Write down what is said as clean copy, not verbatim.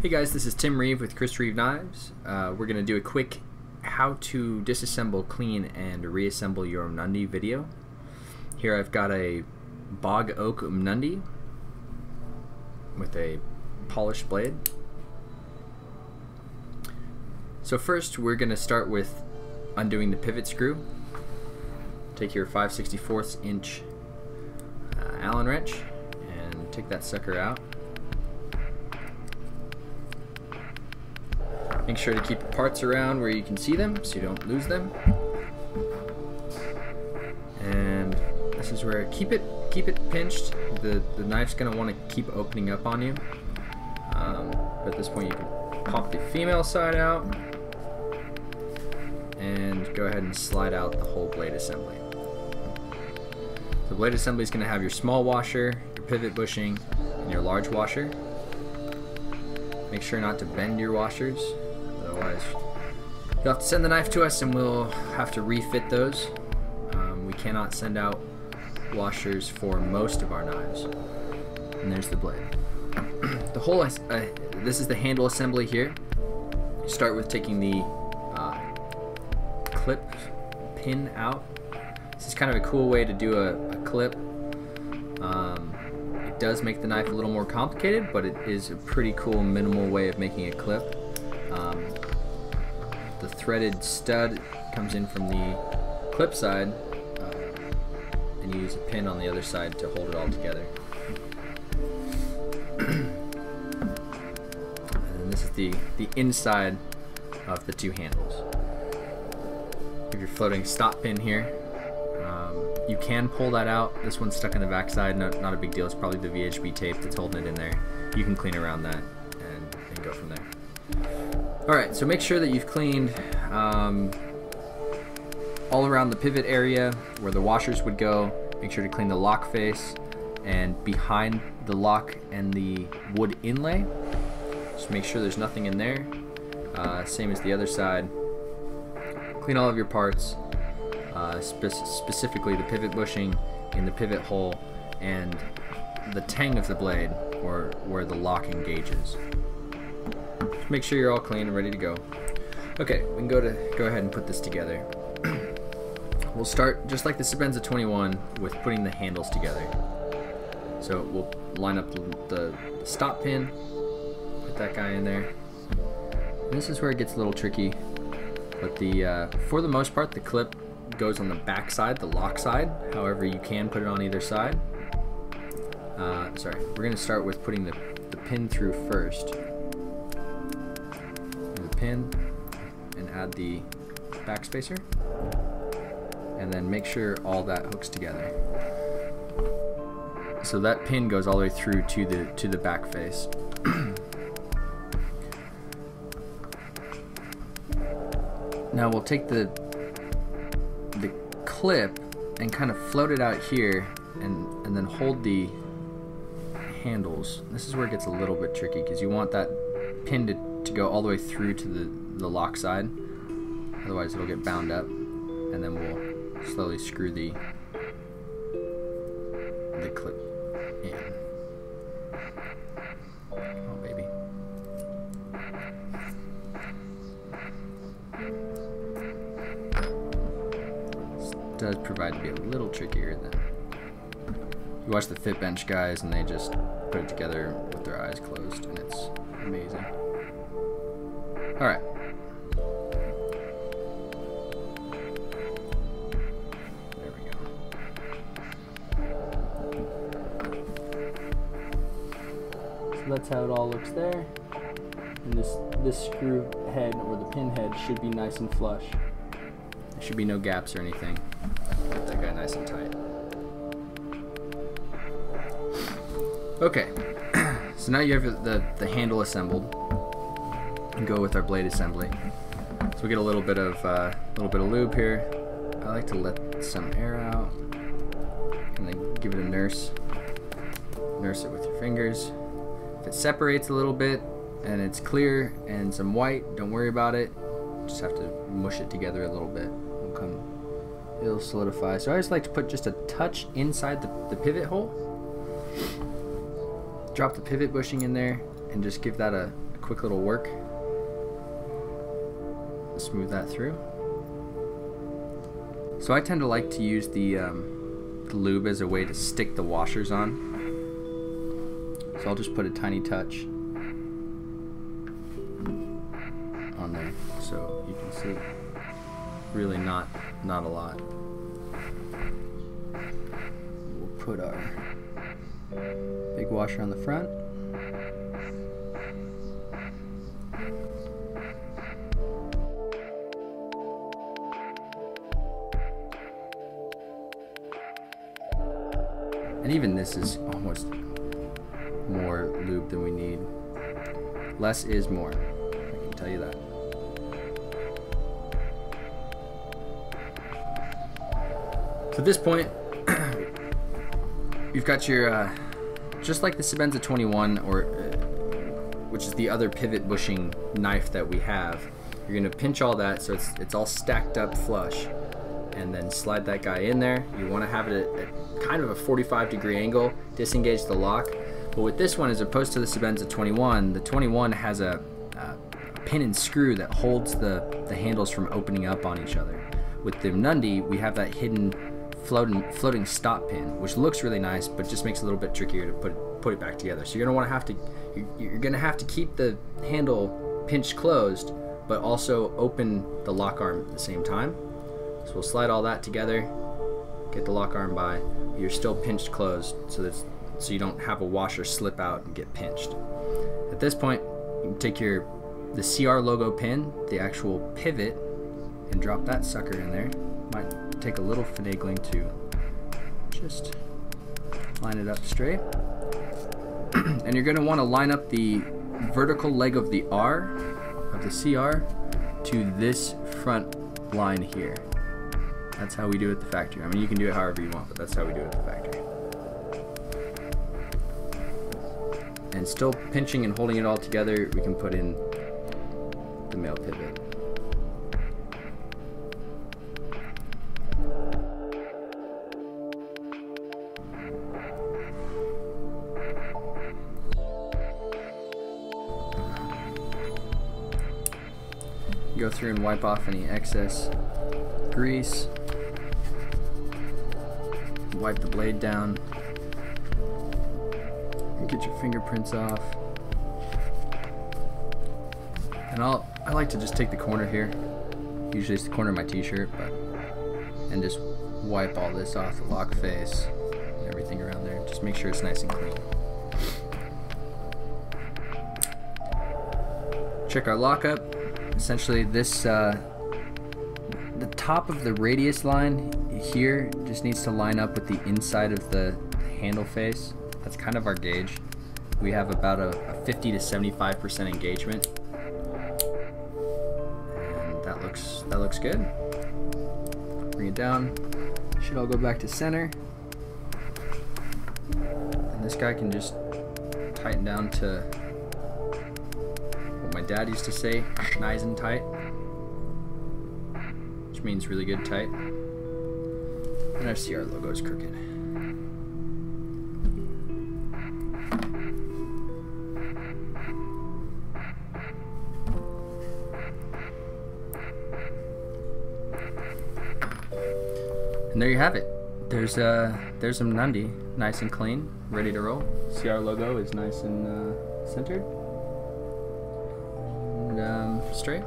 Hey guys, this is Tim Reeve with Reeve Knives. We're going to do a quick how to disassemble, clean, and reassemble your Mnandi video. Here I've got a bog oak Mnandi with a polished blade. So first we're going to start with undoing the pivot screw. Take your 5/64 inch Allen wrench and take that sucker out. Make sure to keep the parts around where you can see them so you don't lose them. And this is where keep it pinched. The knife's gonna want to keep opening up on you. But at this point you can pop the female side out and go ahead and slide out the whole blade assembly. The blade assembly is going to have your small washer, your pivot bushing, and your large washer. Make sure not to bend your washers, otherwise you'll have to send the knife to us and we'll have to refit those. We cannot send out washers for most of our knives. And there's the blade. The whole this is the handle assembly here. You start with taking the clip pin out. This is kind of a cool way to do a clip. It does make the knife a little more complicated, but it is a pretty cool minimal way of making a clip. The threaded stud comes in from the clip side, and you use a pin on the other side to hold it all together. And this is the inside of the two handles. If you're floating stop pin here, you can pull that out. This one's stuck in the back side, not a big deal. It's probably the VHB tape that's holding it in there. You can clean around that and go from there. Alright, so make sure that you've cleaned all around the pivot area where the washers would go. Make sure to clean the lock face and behind the lock and the wood inlay. Just make sure there's nothing in there. Same as the other side. Clean all of your parts. Specifically the pivot bushing in the pivot hole and the tang of the blade, or where the lock engages. Just make sure you're all clean and ready to go. Okay, we can go ahead and put this together. We'll start just like the Sebenza 21 with putting the handles together. So we'll line up the stop pin, put that guy in there. And this is where it gets a little tricky, but for the most part the clip goes on the back side, the lock side. However, you can put it on either side. Sorry, we're going to start with putting the pin through first. The pin, and add the back spacer, and then make sure all that hooks together. So that pin goes all the way through to the back face. Now we'll take the clip and kind of float it out here and then hold the handles. This is where it gets a little bit tricky because you want that pin to go all the way through to the lock side, otherwise it'll get bound up, and then we'll slowly screw the clip in. Oh baby. Does provide to be a little trickier than you watch the Fit Bench guys and they just put it together with their eyes closed and it's amazing. Alright. There we go. So that's how it all looks there. And this screw head, or the pin head, should be nice and flush. There should be no gaps or anything. Get that guy nice and tight. Okay, so now you have the handle assembled. And go with our blade assembly. So we get a little bit of lube here. I like to let some air out, and then give it a nurse. Nurse it with your fingers. If it separates a little bit and it's clear and some white, don't worry about it. Just have to mush it together a little bit. It'll solidify. So I just like to put just a touch inside the pivot hole. Drop the pivot bushing in there and just give that a quick little work. Smooth that through. So I tend to like to use the lube as a way to stick the washers on. So I'll just put a tiny touch on there so you can see. Really not a lot. We'll put our big washer on the front. And even this is almost more lube than we need. Less is more, I can tell you that. So at this point, you've got your, just like the Sebenza 21, or which is the other pivot bushing knife that we have, you're gonna pinch all that so it's all stacked up flush, and then slide that guy in there. You wanna have it at kind of a 45-degree angle, disengage the lock. But with this one, as opposed to the Sebenza 21, the 21 has a pin and screw that holds the handles from opening up on each other. With the Mnandi, we have that hidden floating stop pin, which looks really nice, but just makes it a little bit trickier to put it back together. So you're gonna have to keep the handle pinched closed, but also open the lock arm at the same time. So we'll slide all that together, get the lock arm by. You're still pinched closed, so you don't have a washer slip out and get pinched. At this point, you can take the CR logo pin, the actual pivot, and drop that sucker in there. Might take a little finagling to just line it up straight. And you're going to want to line up the vertical leg of the R, of the CR, to this front line here. That's how we do it at the factory. I mean, you can do it however you want, but that's how we do it at the factory. And still pinching and holding it all together, we can put in the male pivot. Go through and wipe off any excess grease. Wipe the blade down. And get your fingerprints off. And I like to just take the corner here. Usually it's the corner of my t-shirt, and just wipe all this off the lock face and everything around there. Just make sure it's nice and clean. Check our lockup. Essentially this, the top of the radius line here just needs to line up with the inside of the handle face. That's kind of our gauge. We have about a 50 to 75% engagement. And that looks good. Bring it down. Should all go back to center. And this guy can just tighten down to what my dad used to say, nice and tight, which means really good tight. And our CR logo is crooked. And there you have it. There's some Mnandi, nice and clean, ready to roll. CR logo is nice and centered and straight.